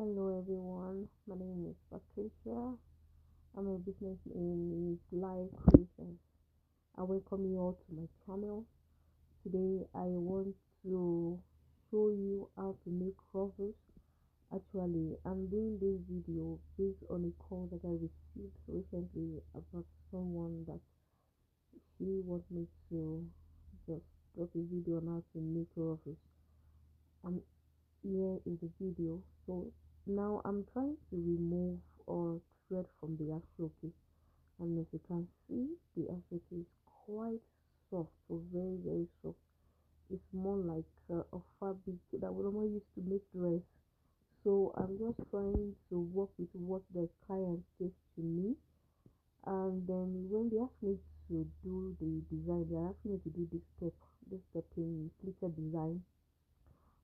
Hello everyone, my name is Patricia. I'm a business in Life Creation. I welcome you all to my channel. Today I want to show you how to make ruffles. Actually, I'm doing this video based on a call that I received recently about someone that she wants me to just drop a video on how to make ruffles. And here is the video. So now I'm trying to remove or thread from the ashoke, and as you can see, the ashoke is quite soft, so very soft. It's more like a fabric that we normally use to make dress. So I'm just trying to work with what the client gives to me, and then when they ask me to do the design, they're asking me to do this step in pleated design.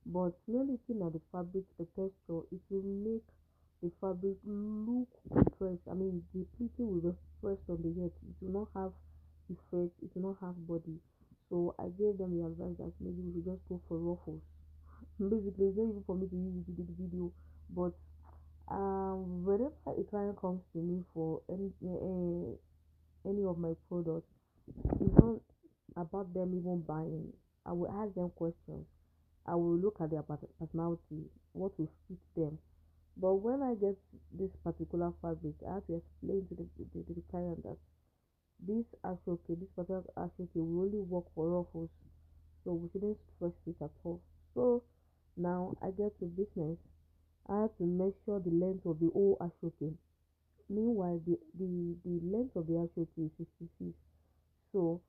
But merely looking at the fabric, the texture, it will make the fabric look compressed. I mean, the pleating will be pressed on the head. It will not have effect. It will not have body. So I gave them the advice that maybe we should just go for ruffles. Basically, it's not even for me to use it to do the video, but whenever a client comes to me for any of my products, it's not about them even buying. I will ask them questions. I will look at their personality, what will fit them. But when I get this particular fabric, I have to explain to the client that this particular ashoke will only work for ruffles, so we shouldn't stress it at all. So now I get to business. I have to measure the length of the whole ashoke. Meanwhile, the length of the ashoke is 66. So,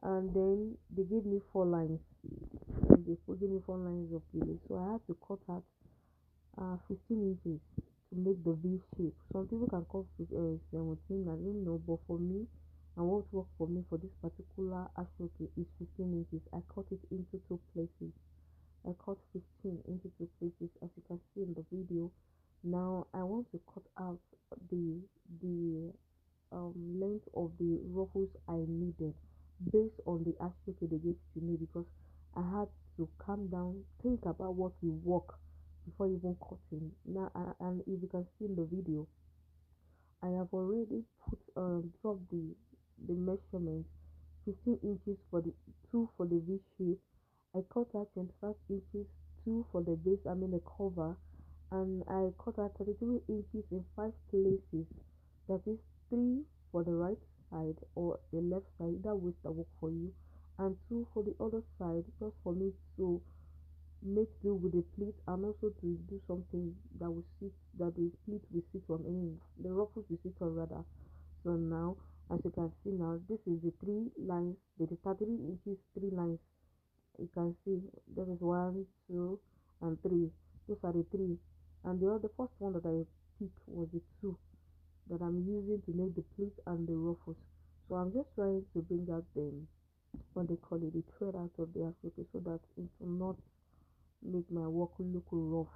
and then they give me four lines. And they give me four lines of gele. So I have to cut out 15 inches to make the V shape. Some people can cut with 17, I don't know, but for me, and what works for me for this particular ashoke is 15 inches. I cut it into two places. I cut 15 into two places, as you can see in the video. Now I want to cut out the length of the ruffles I needed based on the ashoke they gave to me, because I had to calm down, think about what will work before even cutting. Now, and if you can see in the video, I have already put dropped the measurement 15 inches for the two for the V shape. I cut out 25 inches, two for the base, I mean the cover, and I cut out 33 inches in five places. That is three for the right side or the left side, that waist that work for you, and two for the other side, just for me to make do with the pleat, and also to do something that will sit, that the pleat will sit on, the ruffles will sit on rather. So now, as you can see now, this is the three lines, the 33 inches, three lines. You can see there is one, two, and three. Those are the three, and the first one that I picked was the two that I'm using to make the pleat and the ruffles. So I'm just trying to bring out the, what they call it, the thread out of the ashoke, so that it will not make my work look rough.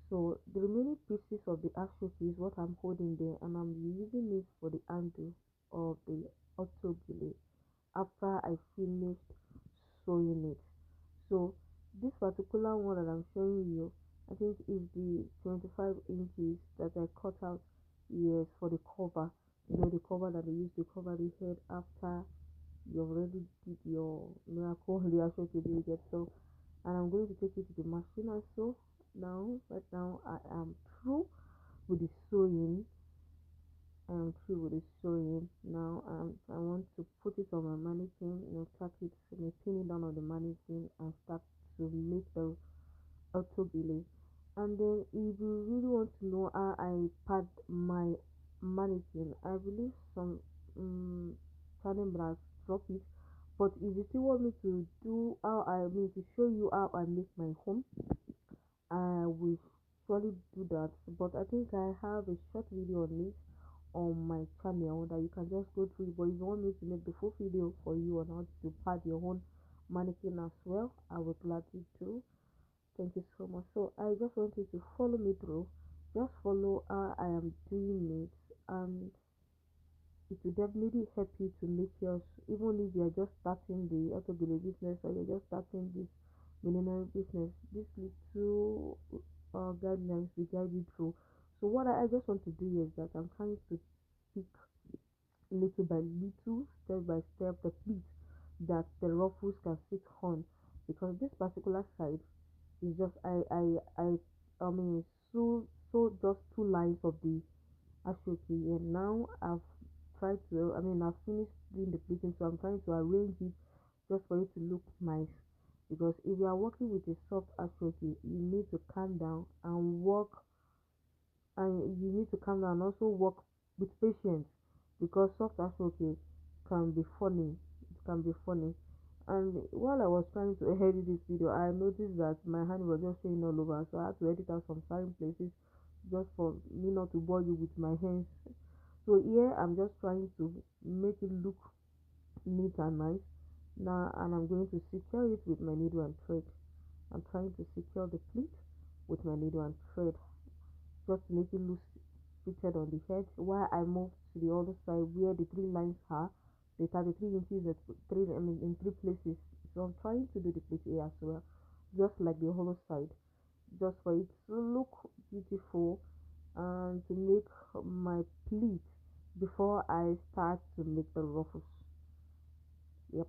So the remaining pieces of the ashoke is what I'm holding there, and I'm using it for the handle of the autogele after I finished sewing it. So this particular one that I'm showing you, I think is the 25 inches that I cut out. Yes, for the cover. You know, the cover that they use to cover the head after you already did your miracle the ashoke, you get. So, and I'm going to take it to the machine and sew. Now, right now, I am through with the sewing. I am through with the sewing. Now, I want to put it on my mannequin, tack it, pin it down on the mannequin, and start to make the autogele. And then, if you really want to know how I pad my mannequin, I believe some channel brass drop it. But if you still want me to do how I mean to show you how I make my home, I will surely do that. But I think I have a short video on it on my channel that you can just go through. But if you want me to make the full video for you on how to pad your own mannequin as well, I will gladly do. Thank you so much. So I just want you to follow me through. Just follow how I am doing it, and it will definitely help you to make yours. Even if you're just starting the autogele business, or you're just starting this millionaire business, this little guidelines we guide you through. So what I just want to do is that I'm trying to pick little by little, step by step, the pleats that the ruffles can fit on, because this particular side is just I mean so just two lines of the ashoke, and now I've finished doing the pleating, so I'm trying to arrange it just for it to look nice. Because if you are working with a soft ashoke, you need to calm down and work, and you need to calm down and also work with patience, because soft ashoke can be funny. It can be funny. And while I was trying to edit this video, I noticed that my hand was just showing all over, so I had to edit out some certain places just for me not to bore you with my hands. So here I'm just trying to make it look neat and nice now, and I'm going to secure it with my needle and thread. I'm trying to secure the pleat with my needle and thread just to make it look fitted on the head, while I move to the other side where the three lines are, the 33 inches at in three places. So I'm trying to do the plate here as well, just like the other side, just for it to look beautiful and to make my pleat before I start to make the ruffles. Yep.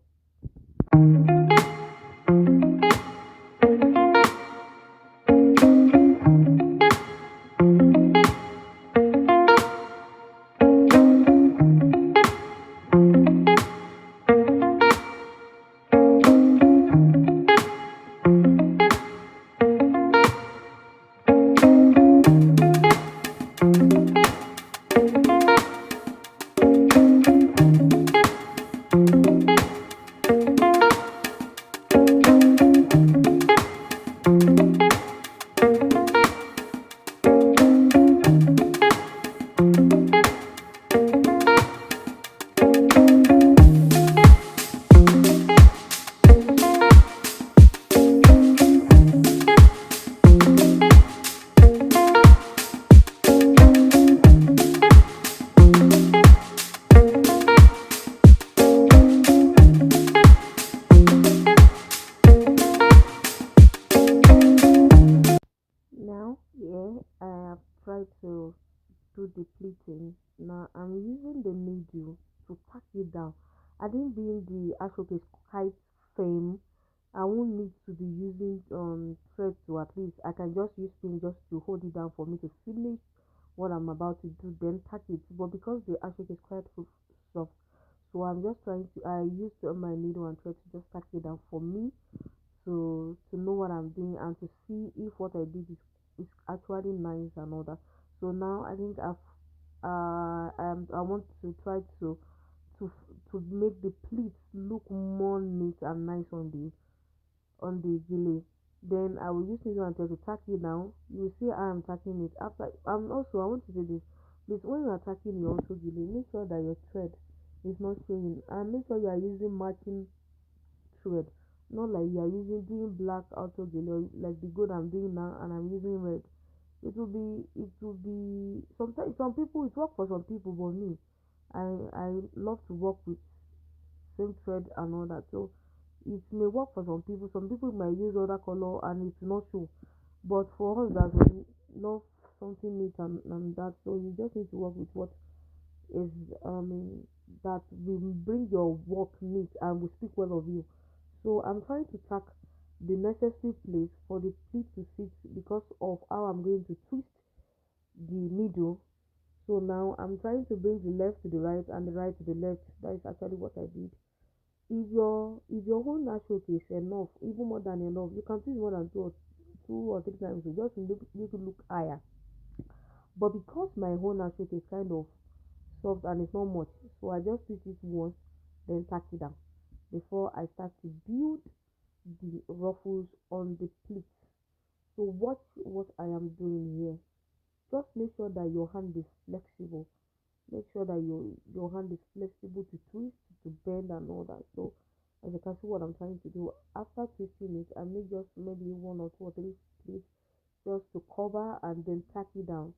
Now, yeah, I have tried to do the pleating. Now I'm using the needle to tack it down. I think being the ashoke is quite firm, I won't need to be using thread, to at least I can just use pin just to hold it down for me to finish what I'm about to do, then tack it. But because the ashoke is quite soft, so I'm just trying to I used my needle and thread to just tack it down for me to know what I'm doing and to see if what I did is actually nice and all that. So now I think I want to try to to make the pleats look more neat and nice on the gele. Then I will use this one to tack it down. You see I am tacking it. After also I want to say this. Please, when you are tacking your also gele, make sure that your thread is not showing, and make sure you are using matching thread, not like you are using doing black autogele or like the gold I'm doing now and I'm using red. It will be sometimes some people it work for some people, but me, I love to work with same thread and all that. So it may work for some people. Some people might use other color and it's not show. But for us that we love something neat and that, so you just need to work with what is that will bring your work neat and will speak well of you. So I'm trying to tack the necessary place for the pleat to fit because of how I'm going to twist the needle. So now I'm trying to bring the left to the right and the right to the left. That is actually what I did. If your whole natural is enough, even more than enough, you can twist more than two or three times to just make it look higher. But because my whole natural is kind of soft and it's not much, so I just twist it once, then tack it down before I start to build the ruffles on the pleat. So watch what I am doing here. Just make sure that your hand is flexible. Make sure that your hand is flexible to twist, to bend and all that. So as you can see what I'm trying to do, after twisting it, I make just maybe one or two or three pleats just to cover and then tack it down.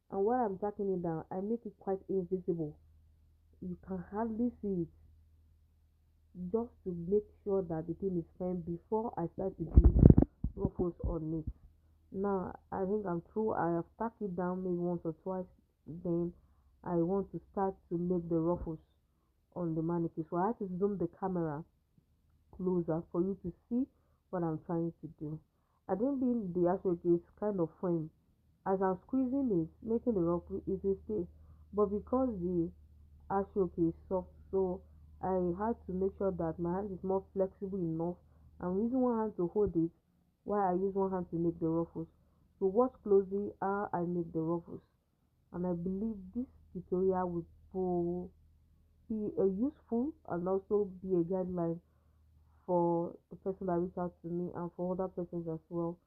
And while I'm tacking it down, I make it quite invisible. You can hardly see it, just to make sure that the thing is firm before I start to do ruffles on it. Now I think I'm through. I have tacked it down maybe once or twice. Then I want to start to make the ruffles on the mannequin. So I had to zoom the camera closer for you to see what I'm trying to do. I think being the actual is kind of firm. As I'm squeezing it, making the ruffle is a stay. But because the actual is soft, so I had to make sure that my hand is more flexible enough. I'm using one hand to hold it while I use one hand to make the ruffles. So watch closely how I make the ruffles. And I believe this tutorial will be a useful and also be a guideline for the person that reach out to me and for other persons as well.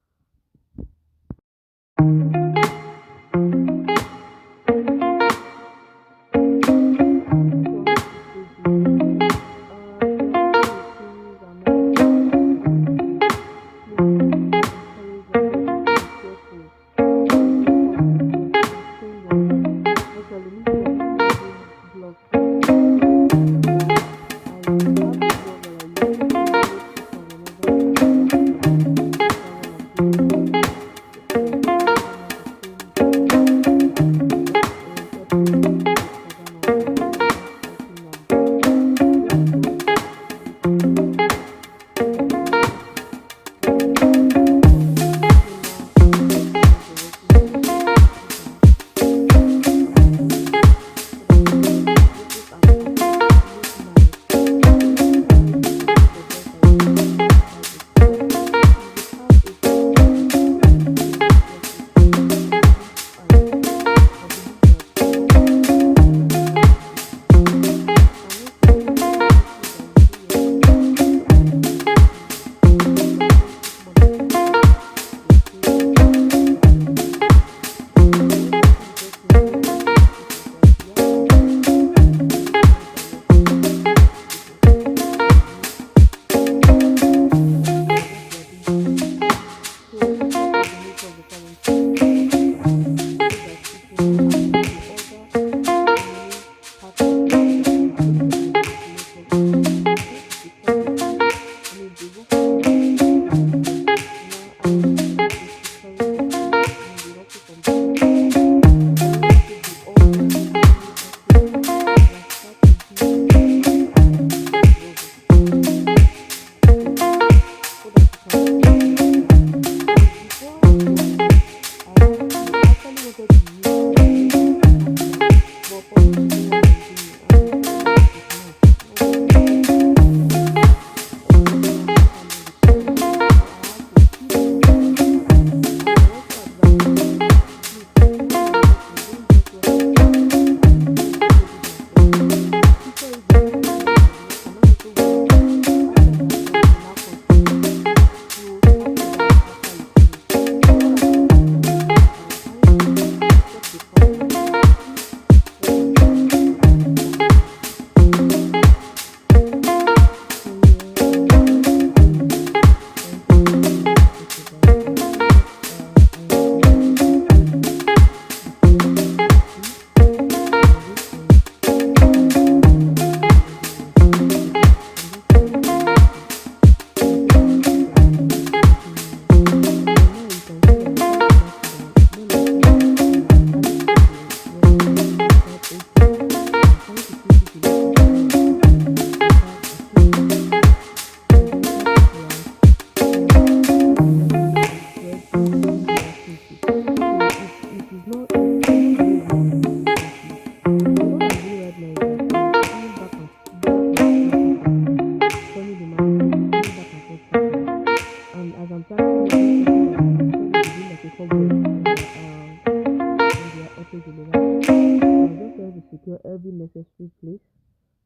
Secure every necessary place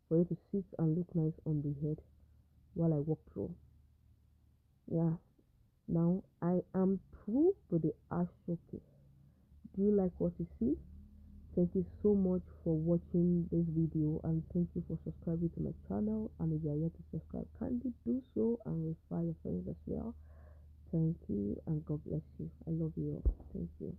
for it to sit and look nice on the head while I walk through. Yeah, now I am through with the art showcase. Do you like what you see? Thank you so much for watching this video and thank you for subscribing to my channel. And if you are yet to subscribe, kindly do so and refer your friends as well. Thank you and God bless you. I love you all. Thank you.